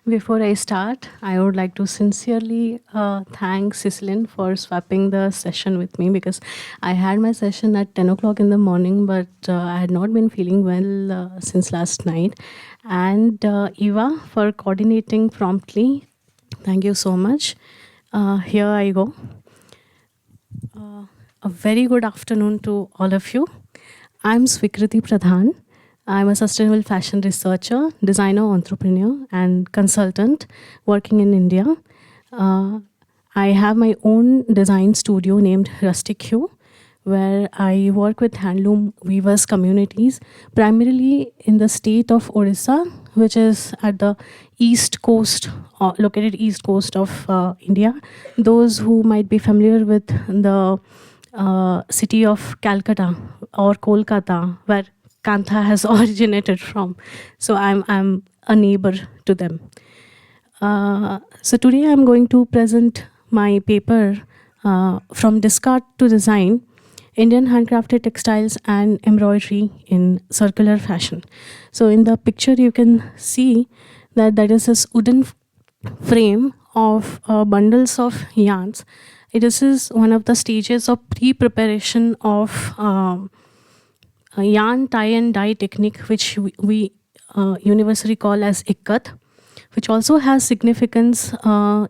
Before I start, I would like to sincerely thank Cicilline for swapping the session with me because I had my session at 10 o'clock in the morning, but I had not been feeling well since last night. And Eva for coordinating promptly. Thank you so much. Here I go. A very good afternoon to all of you. I'm Swikruti PRADHAN. I'm a sustainable fashion researcher, designer, entrepreneur, and consultant working in India. I have my own design studio named Rustic, where I work with handloom weavers communities, primarily in the state of Odisha, which is at the east coast, located east coast of India. Those who might be familiar with the city of Calcutta or Kolkata, where Kantha has originated from. So I'm a neighbor to them. So today I'm going to present my paper from discard to design, Indian handcrafted textiles and embroidery in circular fashion. So in the picture you can see that is this wooden frame of bundles of yarns. This is one of the stages of pre-preparation of a yarn tie and dye technique, which we universally call as ikat, which also has significance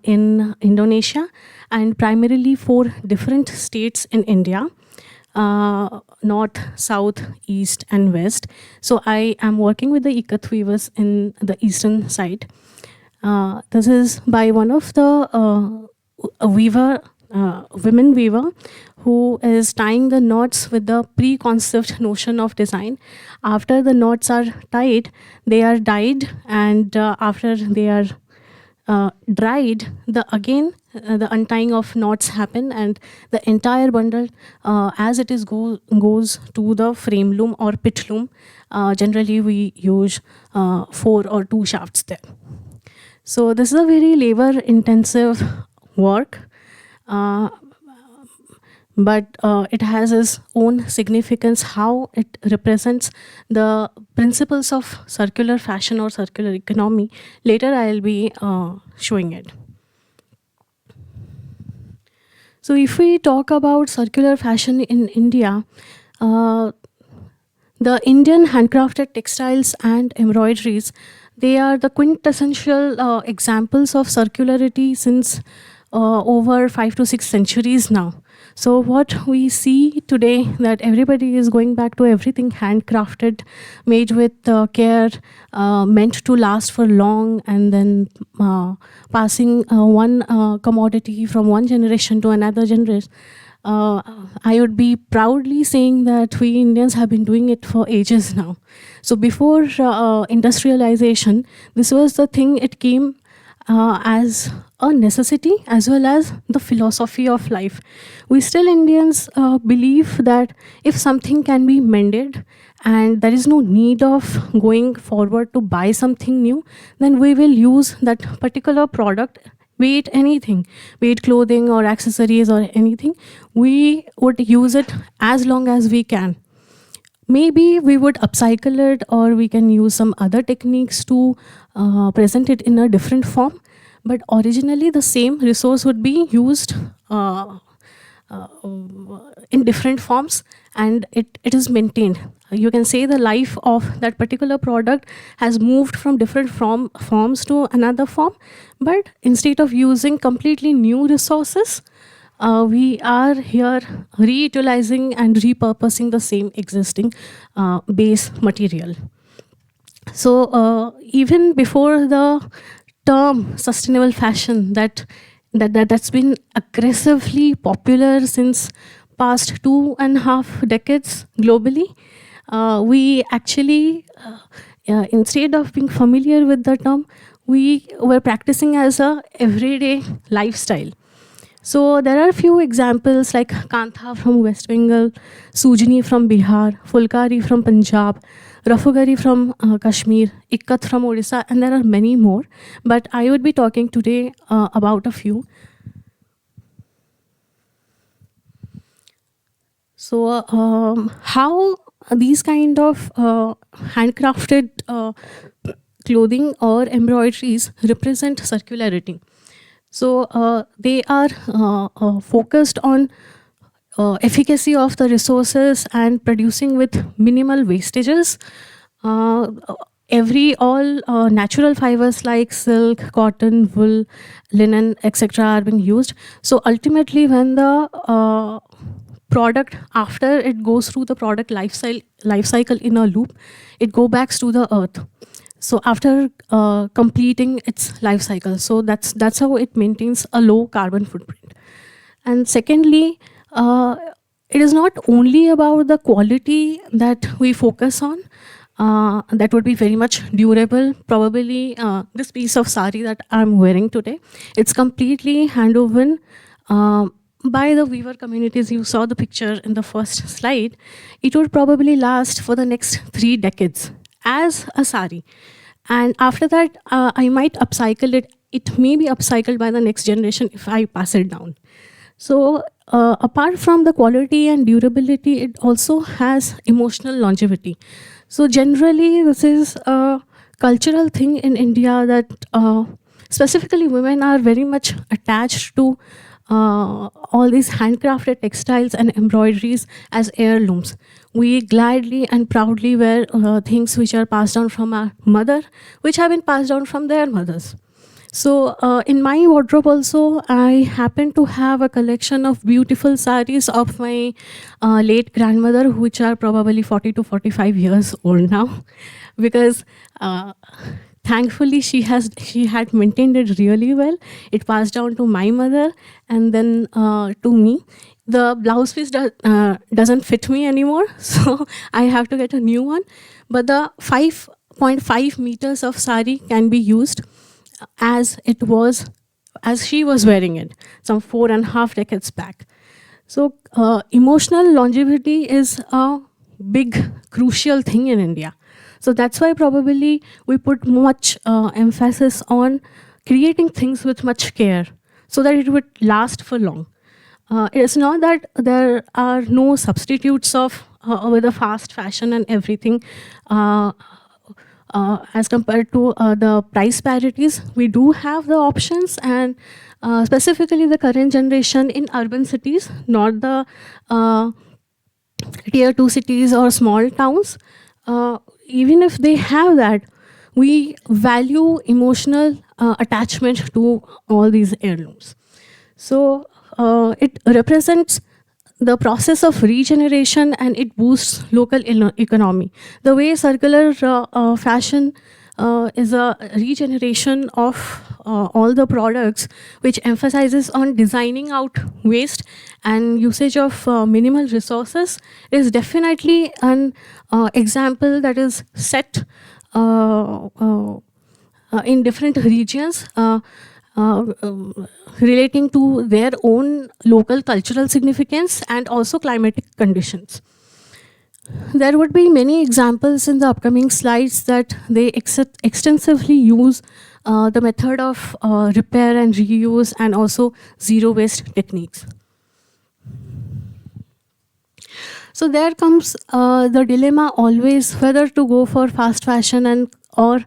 in Indonesia and primarily for different states in India, north, south, east, and west. So I am working with the ikat weavers in the eastern side. This is by one of the women weaver who is tying the knots with the preconceived notion of design. After the knots are tied, they are dyed, and after they are dried, the untying of knots happen, and the entire bundle, as it is goes to the frame loom or pit loom. Generally, we use 4 or 2 shafts there. So this is a very labor-intensive work. But it has its own significance, how it represents the principles of circular fashion or circular economy. Later, I'll be showing it. So if we talk about circular fashion in India, the Indian handcrafted textiles and embroideries, they are the quintessential examples of circularity since over 5 to 6 centuries now. So what we see today, that everybody is going back to everything handcrafted, made with care, meant to last for long, and then passing one commodity from one generation to another generation. I would be proudly saying that we Indians have been doing it for ages now. So before industrialization, this was the thing, it came as a necessity as well as the philosophy of life. We still Indians believe that if something can be mended and there is no need of going forward to buy something new, then we will use that particular product, be it anything, be it clothing or accessories or anything, we would use it as long as we can. Maybe we would upcycle it, or we can use some other techniques to present it in a different form. But originally, the same resource would be used in different forms, and it is maintained. You can say the life of that particular product has moved from different forms to another form. But instead of using completely new resources, we are here reutilizing and repurposing the same existing base material. So even before the term sustainable fashion that's been aggressively popular since past 2.5 decades globally, we actually, instead of being familiar with the term, we were practicing as a everyday lifestyle. So there are a few examples like Kantha from West Bengal, Sujni from Bihar, Fulkari from Punjab, Rafugari from Kashmir, Ikkat from Odisha, and there are many more. But I would be talking today about a few. So how these kind of handcrafted clothing or embroideries represent circularity. So they are focused on efficacy of the resources and producing with minimal wastages. Uh, all natural fibers like silk, cotton, wool, linen, etc. are being used. So ultimately, when the product, after it goes through the product life cycle in a loop, it goes back to the earth. So after completing its life cycle, so that's how it maintains a low carbon footprint. And secondly, it is not only about the quality that we focus on. That would be very much durable. Probably this piece of sari that I'm wearing today, it's completely hand-woven by the weaver communities. You saw the picture in the first slide. It would probably last for the next 3 decades as a sari. And after that, I might upcycle it. It may be upcycled by the next generation if I pass it down. So apart from the quality and durability, it also has emotional longevity. So generally, this is a cultural thing in India that specifically women are very much attached to all these handcrafted textiles and embroideries as heirlooms. We gladly and proudly wear things which are passed down from our mother, which have been passed down from their mothers. So in my wardrobe also, I happen to have a collection of beautiful saris of my late grandmother, which are probably 40 to 45 years old now, because thankfully she had maintained it really well. It passed down to my mother and then to me. The blouse piece doesn't fit me anymore, so I have to get a new one. But the 5.5 meters of sari can be used as she was wearing it some 4.5 decades back. So emotional longevity is a big, crucial thing in India. So that's why probably we put much emphasis on creating things with much care so that it would last for long. It's not that there are no substitutes of with the fast fashion and everything. As compared to the price parities, we do have the options, and specifically the current generation in urban cities, not the tier 2 cities or small towns. Even if they have that, we value emotional attachment to all these heirlooms. So it represents the process of regeneration and it boosts local economy. The way circular fashion is a regeneration of all the products, which emphasizes on designing out waste and usage of minimal resources, is definitely an example that is set in different regions. Relating to their own local cultural significance and also climatic conditions. There would be many examples in the upcoming slides that they extensively use the method of repair and reuse and also zero waste techniques. So there comes the dilemma always whether to go for fast fashion or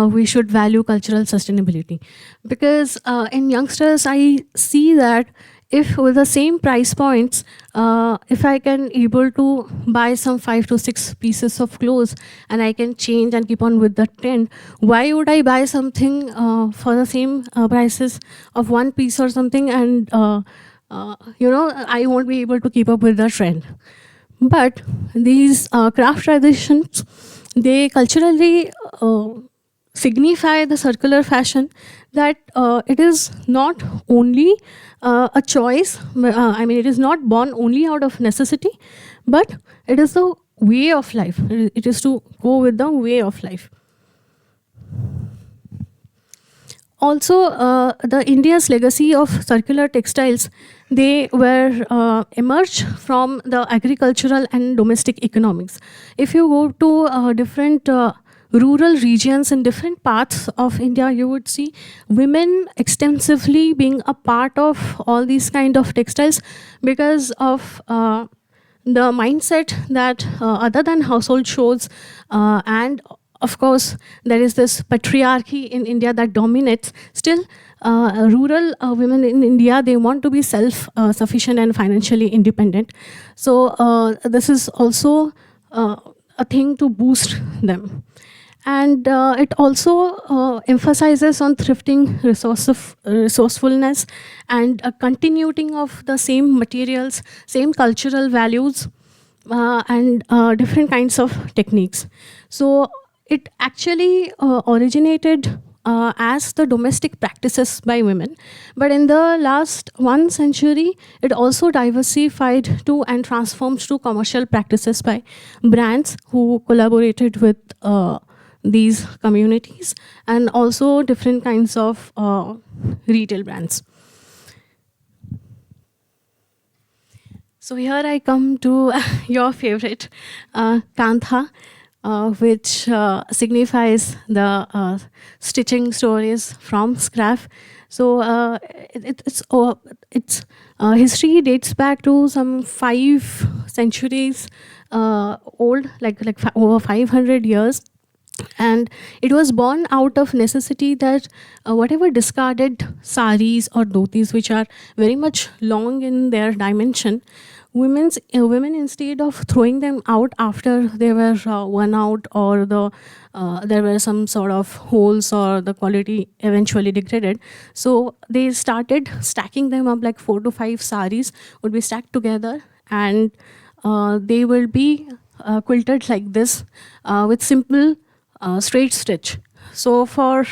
we should value cultural sustainability. Because in youngsters, I see that if with the same price points, if I can able to buy some 5 to 6 pieces of clothes and I can change and keep on with the trend, why would I buy something for the same prices of one piece or something and I won't be able to keep up with the trend. But these craft traditions, they culturally signify the circular fashion, that it is not only a choice, it is not born only out of necessity, but it is the way of life. It is to go with the way of life. Also, the India's legacy of circular textiles, they were emerged from the agricultural and domestic economics. If you go to different rural regions in different parts of India, you would see women extensively being a part of all these kind of textiles because of the mindset that other than household chores and of course, there is this patriarchy in India that dominates. Still, rural women in India, they want to be self-sufficient and financially independent. So this is also a thing to boost them. And it also emphasizes on thrifting, resourcefulness, and a continuing of the same materials, same cultural values, and different kinds of techniques. So it actually originated as the domestic practices by women. But in the last 1 century, it also diversified to and transformed to commercial practices by brands who collaborated with these communities, and also different kinds of retail brands. So here I come to your favorite, Kantha, which signifies the stitching stories from scrap. So its history dates back to some 5 centuries old, over 500 years. And it was born out of necessity that whatever discarded saris or dhotis, which are very much long in their dimension, women, instead of throwing them out after they were worn out, or there were some sort of holes or the quality eventually degraded, so they started stacking them up, like 4 to 5 saris would be stacked together, and they will be quilted like this with simple straight stitch. So for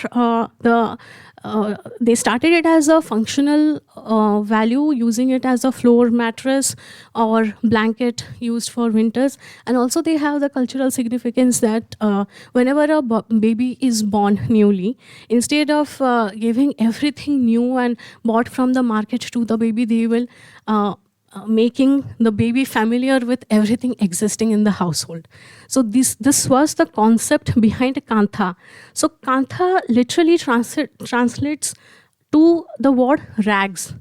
they started it as a functional value, using it as a floor mattress or blanket used for winters. And also they have the cultural significance that whenever a baby is born newly, instead of giving everything new and bought from the market to the baby, they will making the baby familiar with everything existing in the household. So this was the concept behind Kantha. So Kantha literally translates to the word rags,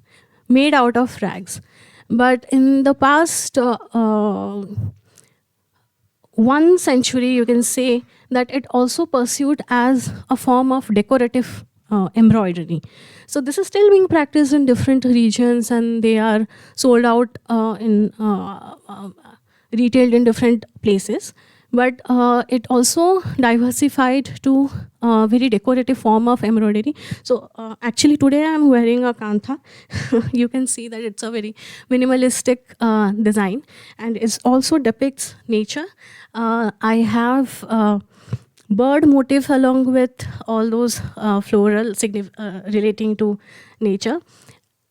made out of rags. But in the past 1 century, you can say that it also pursued as a form of decorative embroidery. So this is still being practiced in different regions, and they are sold out retailed in different places. But it also diversified to a very decorative form of embroidery. So actually today I'm wearing a Kantha. You can see that it's a very minimalistic design, and it also depicts nature. I have bird motif along with all those floral relating to nature.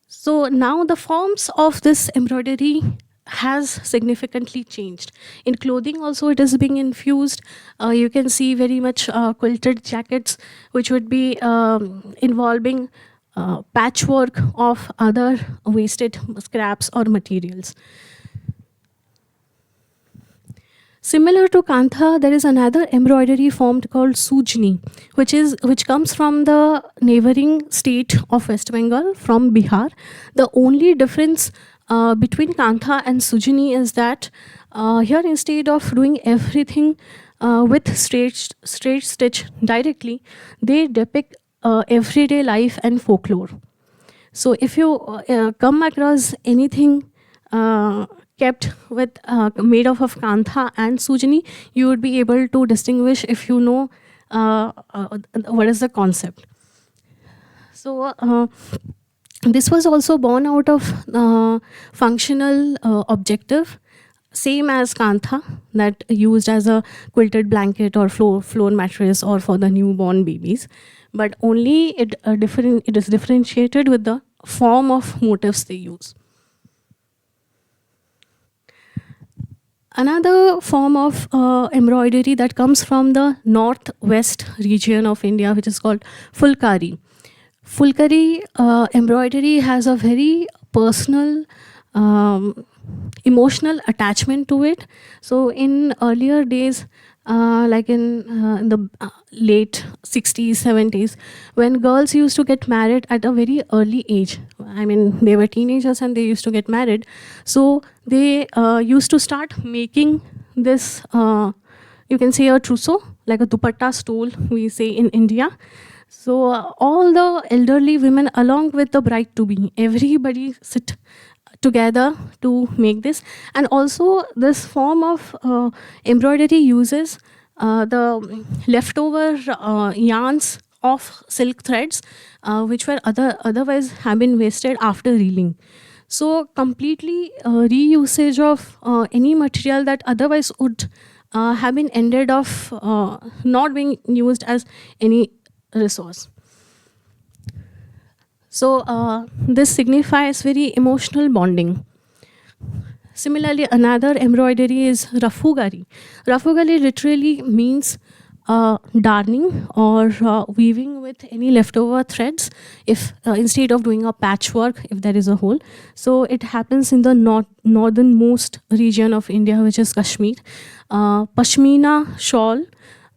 So now the forms of this embroidery has significantly changed. In clothing also it is being infused. You can see very much quilted jackets, which would be involving patchwork of other wasted scraps or materials. Similar to Kantha, there is another embroidery form called Sujni, which comes from the neighboring state of West Bengal, from Bihar. The only difference between Kantha and Sujni is that here, instead of doing everything with straight stitch directly, they depict everyday life and folklore. So if you come across anything kept with made of Kantha and Sujni, you would be able to distinguish if you know what is the concept. So this was also born out of functional objective, same as Kantha, that used as a quilted blanket or floor mattress or for the newborn babies. But only it is differentiated with the form of motifs they use. Another form of embroidery that comes from the northwest region of India, which is called Fulkari. Fulkari embroidery has a very personal, emotional attachment to it. So in earlier days, like in the late 60s, 70s, when girls used to get married at a very early age, I mean, they were teenagers and they used to get married. So they used to start making this, you can say a trousseau, like a dupatta stole, we say in India. So all the elderly women along with the bride-to-be, everybody sit together to make this. And also this form of embroidery uses the leftover yarns of silk threads, which were otherwise have been wasted after reeling. So completely reusage of any material that otherwise would have been ended off not being used as any resource. So this signifies very emotional bonding. Similarly, another embroidery is rafugari. Rafugari literally means darning or weaving with any leftover threads if instead of doing a patchwork if there is a hole. So it happens in the northernmost region of India, which is Kashmir. Pashmina shawl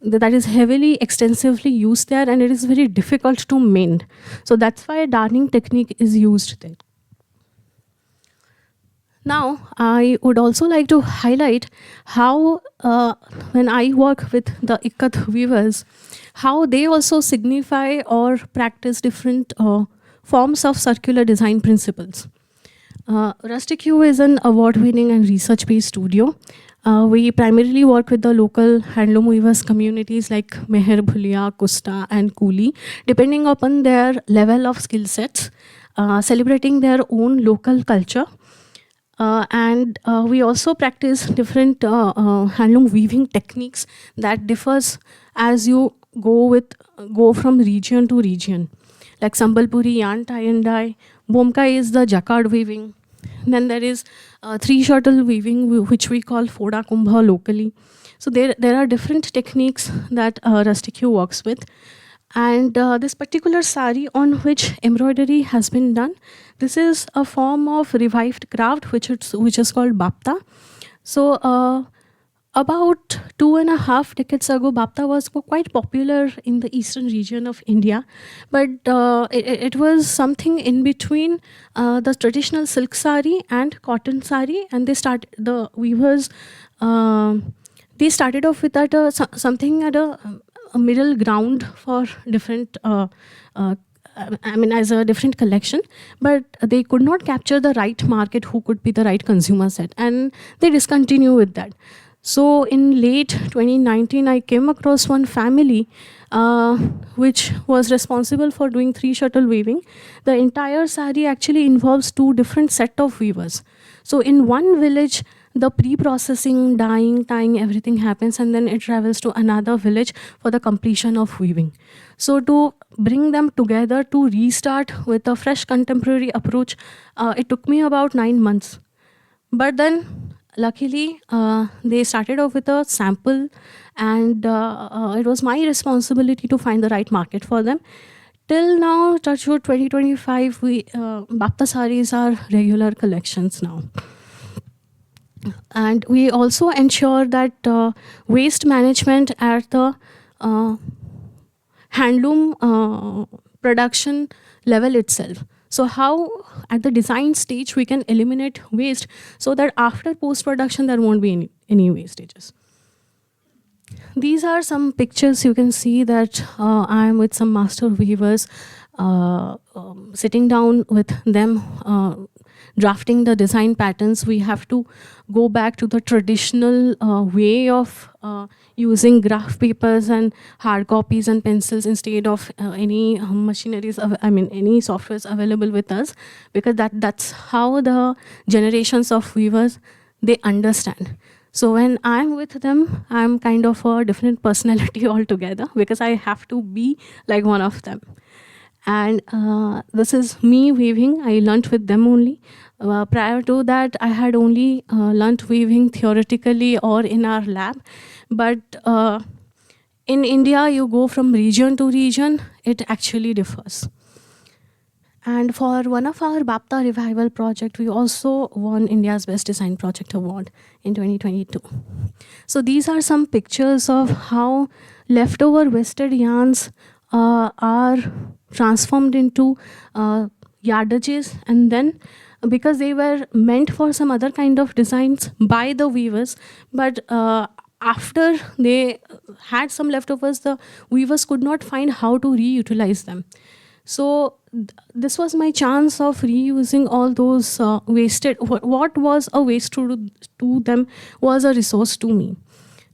that is heavily extensively used there, and it is very difficult to mend. So that's why a darning technique is used there. Now, I would also like to highlight how, when I work with the ikat weavers, how they also signify or practice different forms of circular design principles. Rustic is an award-winning and research-based studio. We primarily work with the local handloom weavers communities like Meher Bhulia, Kusta, and Kuli, depending upon their level of skill sets, celebrating their own local culture. And we also practice different handloom weaving techniques that differs as you go from region to region. Like Sambalpuri yarn tie and dye, Bomkai is the jacquard weaving. Then there is three shuttle weaving, which we call Foda Kumbha locally. So there are different techniques that Rustic works with. And this particular sari on which embroidery has been done, this is a form of revived craft which is called bapta. So about 2.5 decades ago, bapta was quite popular in the eastern region of India, but it was something in between the traditional silk sari and cotton sari, and the weavers they started off with that something at a middle ground for different as a different collection, but they could not capture the right market who could be the right consumer set, and they discontinue with that. So in late 2019, I came across one family which was responsible for doing three shuttle weaving. The entire sari actually involves 2 different set of weavers. So in one village, the pre-processing, dyeing, tying, everything happens, and then it travels to another village for the completion of weaving. So to bring them together to restart with a fresh contemporary approach, it took me about 9 months. But then, luckily, they started off with a sample, and it was my responsibility to find the right market for them. Till now, touchwood 2025, Bapta saris are regular collections now. And we also ensure that waste management at the handloom production level itself. So how at the design stage we can eliminate waste so that after post-production there won't be any wastages. These are some pictures. You can see that I am with some master weavers, sitting down with them, drafting the design patterns. We have to go back to the traditional way of using graph papers and hard copies and pencils instead of any machineries, any softwares available with us, because that's how the generations of weavers, they understand. So when I'm with them, I'm kind of a different personality altogether because I have to be like one of them. And this is me weaving. I learnt with them only. Prior to that, I had only learnt weaving theoretically or in our lab. But in India, you go from region to region, it actually differs. And for one of our Bapta Revival project, we also won India's Best Design Project Award in 2022. So these are some pictures of how leftover wasted yarns are transformed into yardages, and then because they were meant for some other kind of designs by the weavers, but after they had some leftovers, the weavers could not find how to reutilize them. So this was my chance of reusing all those wasted, what was a waste to them was a resource to me.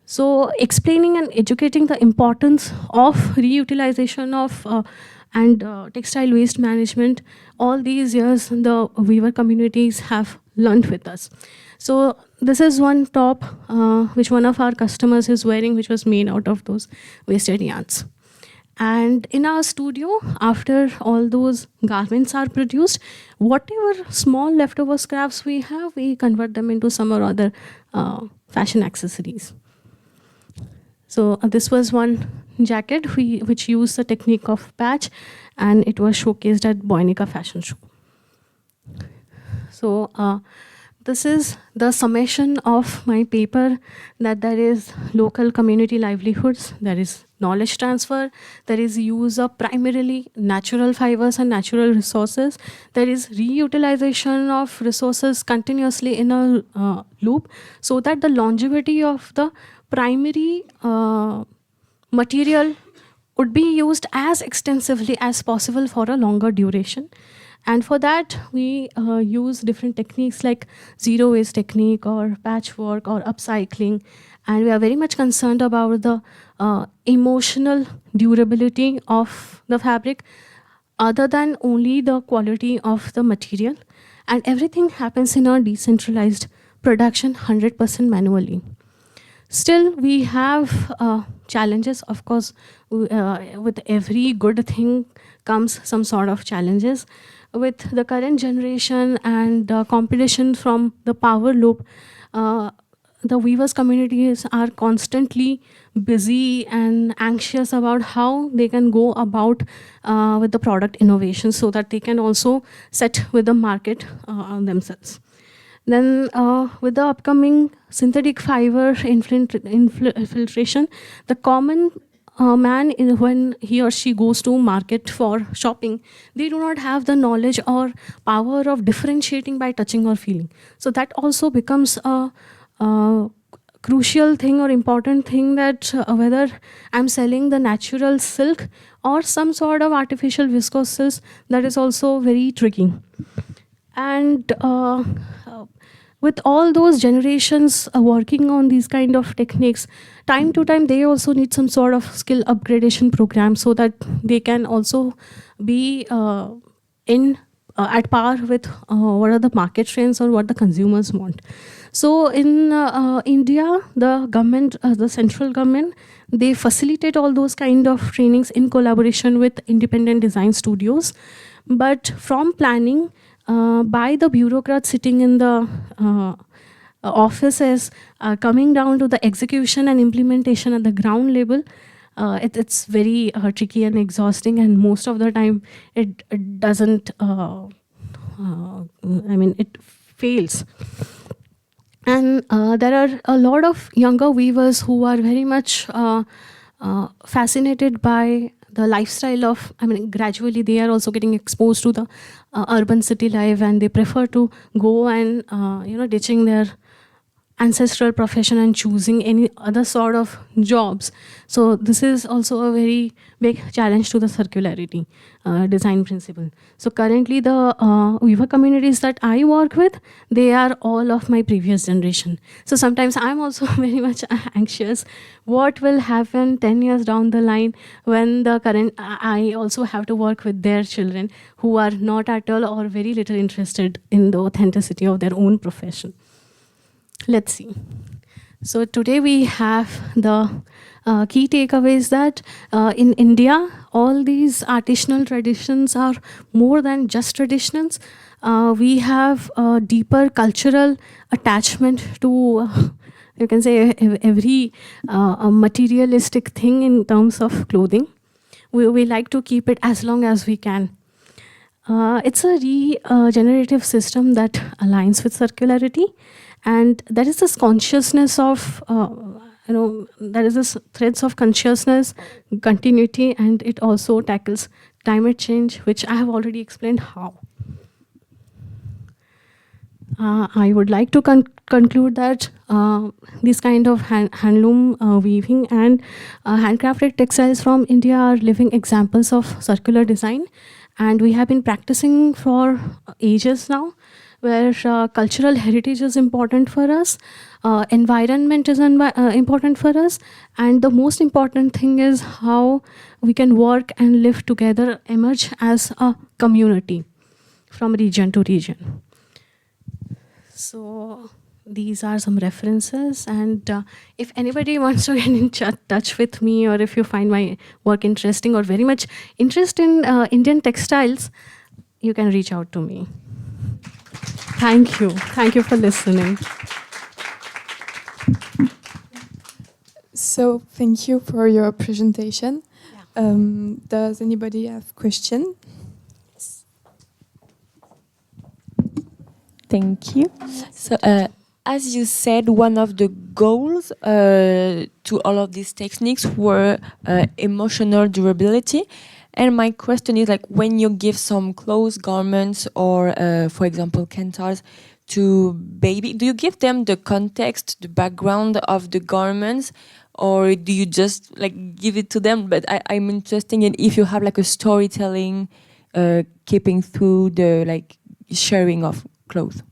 So explaining and educating the importance of reutilization of and textile waste management, all these years the weaver communities have learned with us. So this is one top which one of our customers is wearing, which was made out of those wasted yarns. And in our studio, after all those garments are produced, whatever small leftover scraps we have, we convert them into some or other fashion accessories. So this was one jacket which used the technique of patch, and it was showcased at Boinica Fashion Show. So this is the summation of my paper, that there is local community livelihoods, there is knowledge transfer, there is use of primarily natural fibers and natural resources, there is reutilization of resources continuously in a loop, so that the longevity of the primary material would be used as extensively as possible for a longer duration. And for that, we use different techniques like zero waste technique or patchwork or upcycling. And we are very much concerned about the emotional durability of the fabric, other than only the quality of the material. And everything happens in a decentralized production, 100% manually. Still, we have challenges. Of course, with every good thing comes some sort of challenges. With the current generation and competition from the power loop, the weavers communities are constantly busy and anxious about how they can go about with the product innovation, so that they can also set with the market themselves. Then with the upcoming synthetic fiber infiltration, the common man, when he or she goes to market for shopping, they do not have the knowledge or power of differentiating by touching or feeling. So that also becomes a crucial thing or important thing, that whether I'm selling the natural silk or some sort of artificial viscose silk, that is also very tricky. And with all those generations working on these kind of techniques, time to time they also need some sort of skill upgradation program, so that they can also be at par with what are the market trends or what the consumers want. So in India, the government, the central government, they facilitate all those kind of trainings in collaboration with independent design studios. But from planning, by the bureaucrats sitting in the offices, coming down to the execution and implementation at the ground level, it's very tricky and exhausting, and most of the time it doesn't, it fails. And there are a lot of younger weavers who are very much fascinated by the lifestyle of, gradually they are also getting exposed to the urban city life, and they prefer to go and, ditching their ancestral profession and choosing any other sort of jobs. So this is also a very big challenge to the circularity design principle. So currently the weaver communities that I work with, they are all of my previous generation. So sometimes I'm also very much anxious what will happen 10 years down the line, when the current, I also have to work with their children who are not at all or very little interested in the authenticity of their own profession. Let's see. So today we have the key takeaways that in India, all these artisanal traditions are more than just traditions. We have a deeper cultural attachment to, you can say, every materialistic thing in terms of clothing. We like to keep it as long as we can. It's a regenerative system that aligns with circularity. And there is this consciousness of, there is this threads of consciousness, continuity, and it also tackles climate change, which I have already explained how. I would like to conclude that this kind of handloom weaving and handcrafted textiles from India are living examples of circular design. And we have been practicing for ages now, where cultural heritage is important for us, environment is important for us, and the most important thing is how we can work and live together, emerge as a community from region to region. So these are some references, and if anybody wants to get in touch with me, or if you find my work interesting or very much interest in Indian textiles, you can reach out to me. Thank you. Thank you for listening. So thank you for your presentation. Yeah. Does anybody have question? Thank you. So, as you said, one of the goals to all of these techniques were emotional durability. And my question is, like, when you give some clothes, garments, or, for example, kantars to baby, do you give them the context, the background of the garments, or do you just like give it to them? But I'm interested in if you have like a storytelling, keeping through the like sharing of clothes.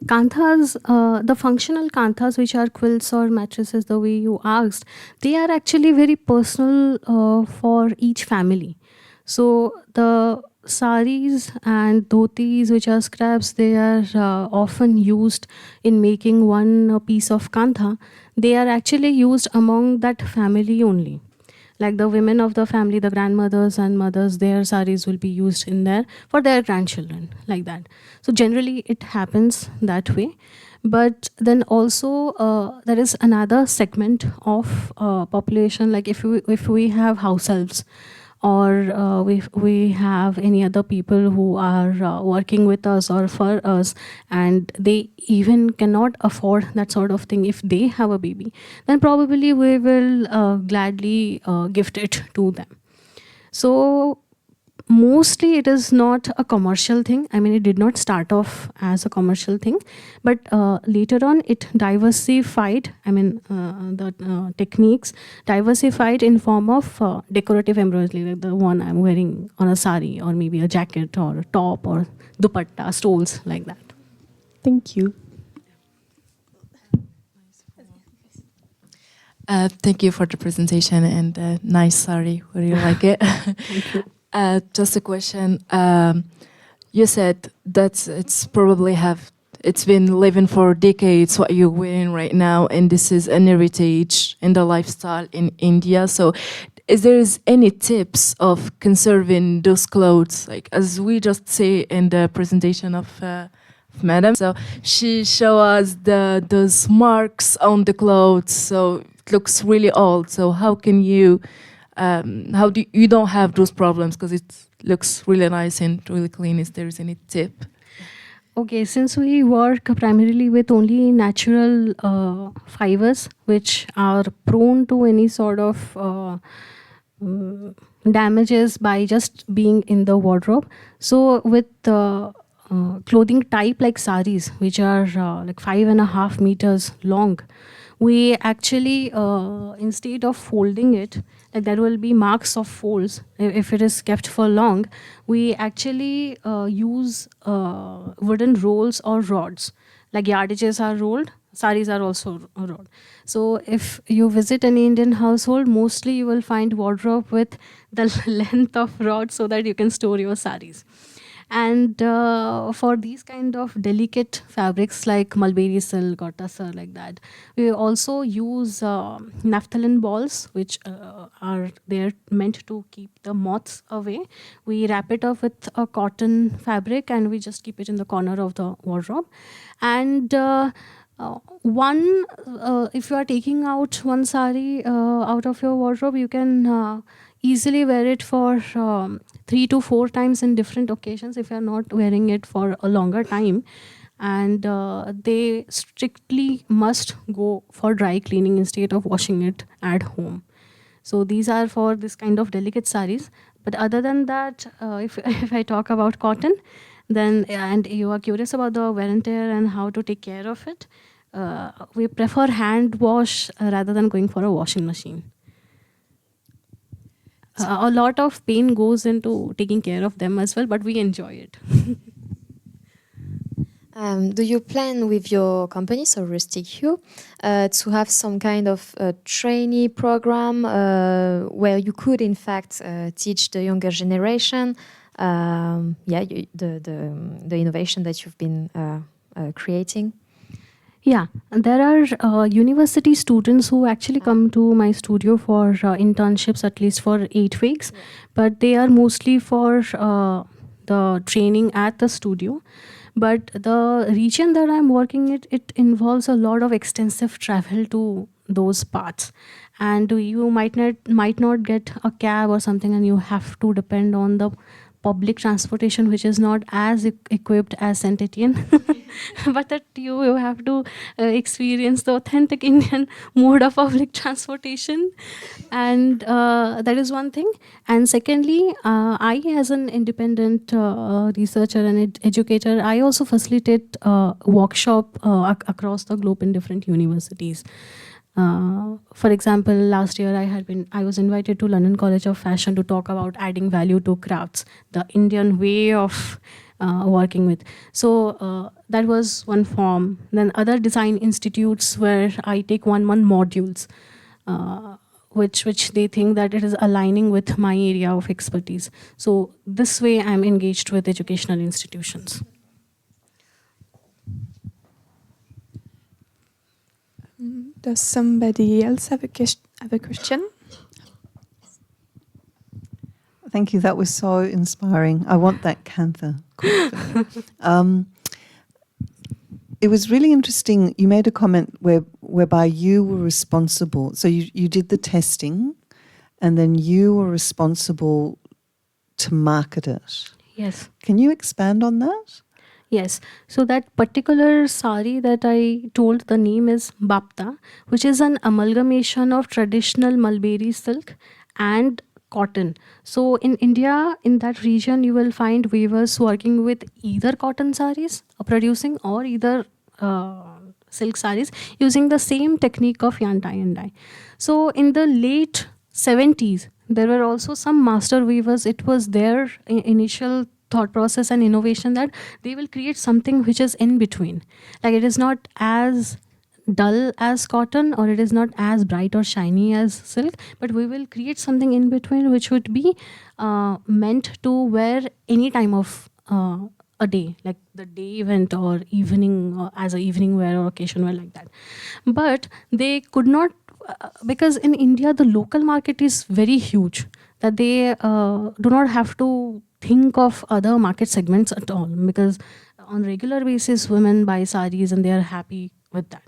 Kanthas, the functional kanthas, which are quilts or mattresses, the way you asked, they are actually very personal for each family. So the saris and dhotis, which are scraps, they are often used in making one piece of kantha. They are actually used among that family only. Like the women of the family, the grandmothers and mothers, their saris will be used in there for their grandchildren, like that. So generally it happens that way. But then also there is another segment of population, like if we have house elves, or we have any other people who are working with us or for us, and they even cannot afford that sort of thing. If they have a baby, then probably we will gladly gift it to them. So mostly it is not a commercial thing. I mean, it did not start off as a commercial thing, but later on it diversified. I mean, the techniques diversified in form of decorative embroidery, like the one I'm wearing on a sari, or maybe a jacket or a top or dupatta, stoles, like that. Thank you. Thank you for the presentation and nice sari. Would you like it? Thank you. Just a question. You said that it's been living for decades what you're wearing right now, and this is an heritage in the lifestyle in India. So is there any tips of conserving those clothes? Like as we just say in the presentation of Madam, so she showed us those marks on the clothes, so it looks really old. So how can you how do you don't have those problems because it looks really nice and really clean? Is there any tip? Okay, since we work primarily with only natural fibers, which are prone to any sort of damages by just being in the wardrobe. So with clothing type like saris, which are like 5.5 meters long, we actually, instead of folding it, like there will be marks of folds if it is kept for long, we actually use wooden rolls or rods. Like yardages are rolled, saris are also rolled. So if you visit any Indian household, mostly you will find wardrobe with the length of rods so that you can store your saris. And for these kind of delicate fabrics like mulberry silk or tussar, like that, we also use naphthalene balls, which are there meant to keep the moths away. We wrap it up with a cotton fabric and we just keep it in the corner of the wardrobe. And if you are taking out one sari out of your wardrobe, you can easily wear it for 3 to 4 times in different occasions if you are not wearing it for a longer time. And they strictly must go for dry cleaning instead of washing it at home. So these are for this kind of delicate saris. But other than that, if I talk about cotton, then, and you are curious about the wear and tear and how to take care of it, we prefer hand wash rather than going for a washing machine. A lot of pain goes into taking care of them as well, but we enjoy it. Do you plan with your company, so Rustic Hue, to have some kind of trainee program where you could, in fact, teach the younger generation, the innovation that you've been creating? Yeah, and there are university students who actually come to my studio for internships, at least for 8 weeks, but they are mostly for the training at the studio. But the region that I'm working in, it involves a lot of extensive travel to those parts, and you might not get a cab or something, and you have to depend on the public transportation, which is not as equipped as Saint-Etienne, but that you have to experience the authentic Indian mode of public transportation. And that is one thing. And secondly, I, as an independent researcher and educator, I also facilitate workshop across the globe in different universities. For example, last year I was invited to London College of Fashion to talk about adding value to crafts, the Indian way of working with. So that was one form. Then other design institutes where I take 1 month modules, which they think that it is aligning with my area of expertise. So this way I'm engaged with educational institutions. Does somebody else have a question? Thank you. That was so inspiring. I want that cantha. It was really interesting. You made a comment whereby you were responsible. So you did the testing, and then you were responsible to market it. Yes. Can you expand on that? Yes. So that particular sari that I told, the name is Bapta, which is an amalgamation of traditional mulberry silk and cotton. So in India, in that region, you will find weavers working with either cotton saris producing, or either silk saris using the same technique of yarn tie and dye. So in the late 70s, there were also some master weavers. It was their initial thought process and innovation that they will create something which is in between. Like, it is not as dull as cotton, or it is not as bright or shiny as silk, but we will create something in between which would be meant to wear any time of a day, like the day event or evening, or as a evening wear or occasion wear, like that. But they could not, because in India the local market is very huge, that they do not have to think of other market segments at all, because on regular basis women buy saris and they are happy with that.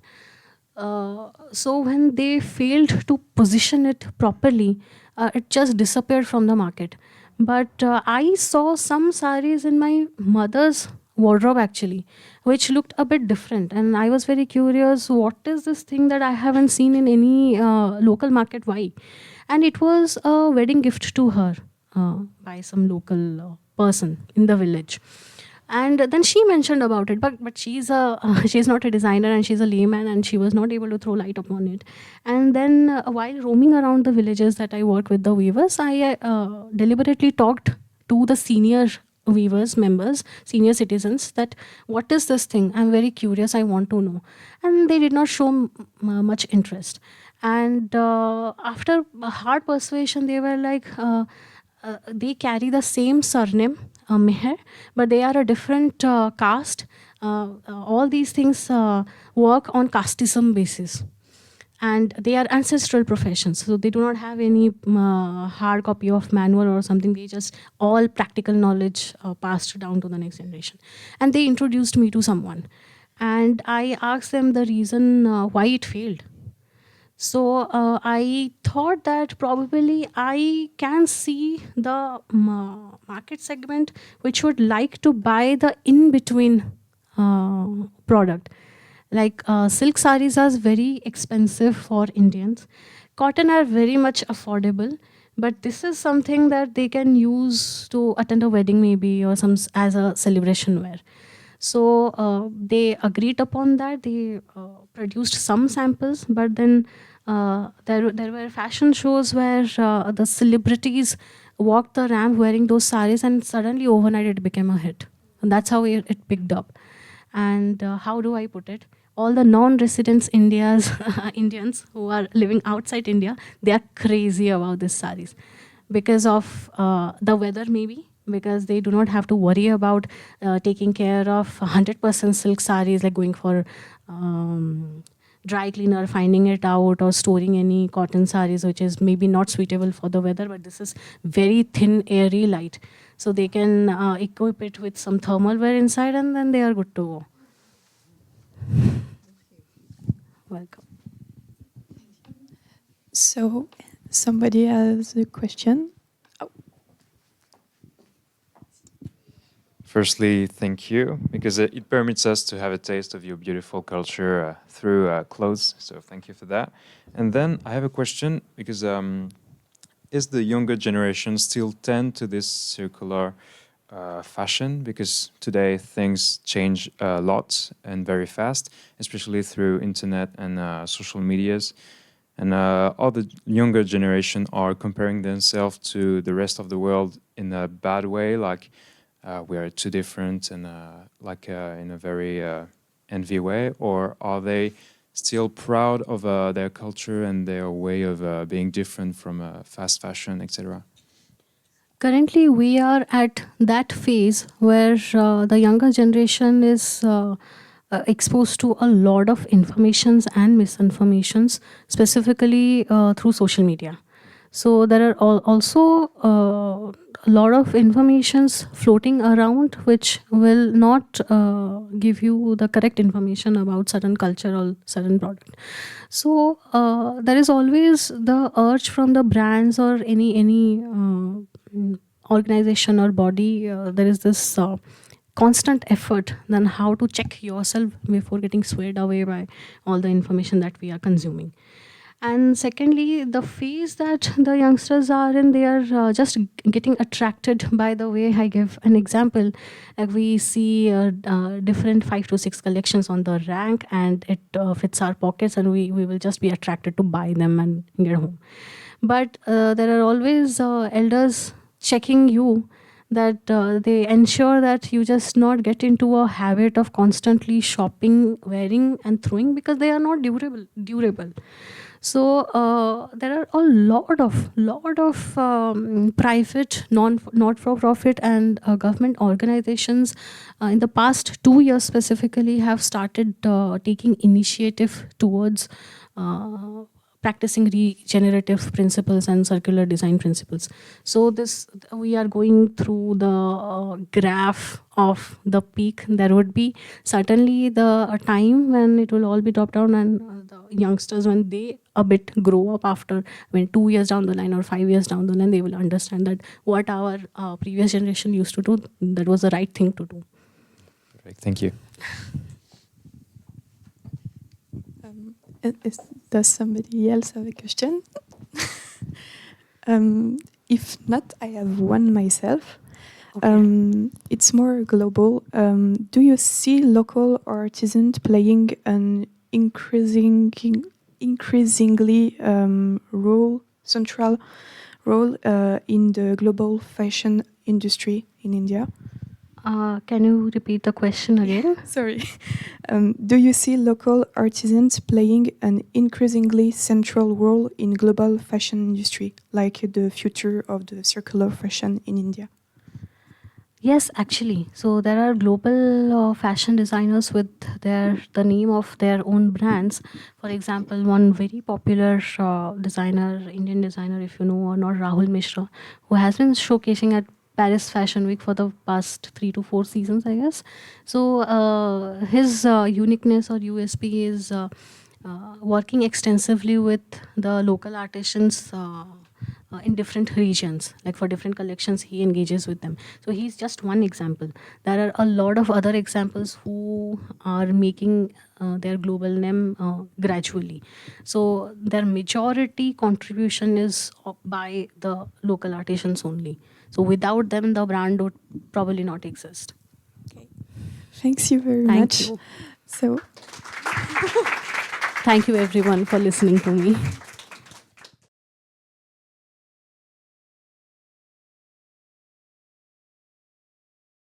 So when they failed to position it properly, it just disappeared from the market. But I saw some saris in my mother's wardrobe actually, which looked a bit different, and I was very curious, what is this thing that I haven't seen in any local market, why? And it was a wedding gift to her by some local person in the village. And then she mentioned about it, but she's not a designer, and she's a layman, and she was not able to throw light upon it. And then while roaming around the villages that I work with the weavers, I deliberately talked to the senior weavers members, senior citizens, that what is this thing? I'm very curious, I want to know. And they did not show much interest. And after hard persuasion, they were like, they carry the same surname, Meher, but they are a different caste. All these things work on casteism basis. And they are ancestral professions, so they do not have any hard copy of manual or something. They just all practical knowledge passed down to the next generation. And they introduced me to someone, and I asked them the reason why it failed. So I thought that probably I can see the market segment which would like to buy the in-between product. Like silk saris are very expensive for Indians. Cotton are very much affordable, but this is something that they can use to attend a wedding maybe, or some as a celebration wear. So they agreed upon that. They produced some samples, but then there were fashion shows where the celebrities walked the ramp wearing those saris, and suddenly overnight it became a hit. And that's how it picked up. And how do I put it? All the non-residents Indians who are living outside India, they are crazy about these saris because of the weather, maybe, because they do not have to worry about taking care of 100% silk saris, like going for dry cleaner, finding it out, or storing any cotton saris, which is maybe not suitable for the weather, but this is very thin, airy, light. So they can equip it with some thermal wear inside, and then they are good to go. Welcome. So somebody has a question. Firstly, thank you, because it permits us to have a taste of your beautiful culture through clothes, so thank you for that. And then I have a question, because is the younger generation still tend to this circular fashion? Because today things change a lot and very fast, especially through internet and social medias. And all the younger generation are comparing themselves to the rest of the world in a bad way, like we are too different and in a very envy way? Or are they still proud of their culture and their way of being different from fast fashion, etc.? Currently, we are at that phase where the younger generation is exposed to a lot of informations and misinformations, specifically through social media. So there are also a lot of informations floating around which will not give you the correct information about certain culture or certain product. So there is always the urge from the brands or any organization or body. There is this constant effort then how to check yourself before getting swayed away by all the information that we are consuming. And secondly, the phase that the youngsters are in, they are just getting attracted by the way. I give an example. We see different 5 to 6 collections on the rack, and it fits our pockets, and we will just be attracted to buy them and get home. But there are always elders checking you, that they ensure that you just not get into a habit of constantly shopping, wearing and throwing, because they are not durable. So there are a lot of private, not-for-profit and government organizations in the past 2 years specifically have started taking initiative towards practicing regenerative principles and circular design principles. So we are going through the graph of the peak. There would be certainly the time when it will all be dropped down, and the youngsters, when they a bit grow up after, 2 years down the line or 5 years down the line, they will understand that what our previous generation used to do, that was the right thing to do. Perfect. Thank you. Does somebody else have a question? If not, I have one myself. Okay. It's more global. Do you see local artisans playing an increasingly central role in the global fashion industry in India? Can you repeat the question again? Sorry. Do you see local artisans playing an increasingly central role in global fashion industry, like the future of the circular fashion in India? Yes, actually. So there are global fashion designers with the name of their own brands. For example, one very popular designer, Indian designer, if you know or not, Rahul Mishra, who has been showcasing at Paris Fashion Week for the past 3 to 4 seasons, I guess. So his uniqueness or USP is working extensively with the local artisans in different regions. Like for different collections, he engages with them. So he's just one example. There are a lot of other examples who are making their global name gradually. So their majority contribution is by the local artisans only. So without them, the brand would probably not exist. Okay, Thanks you very Thank much. you. So, Thank you everyone for listening to me.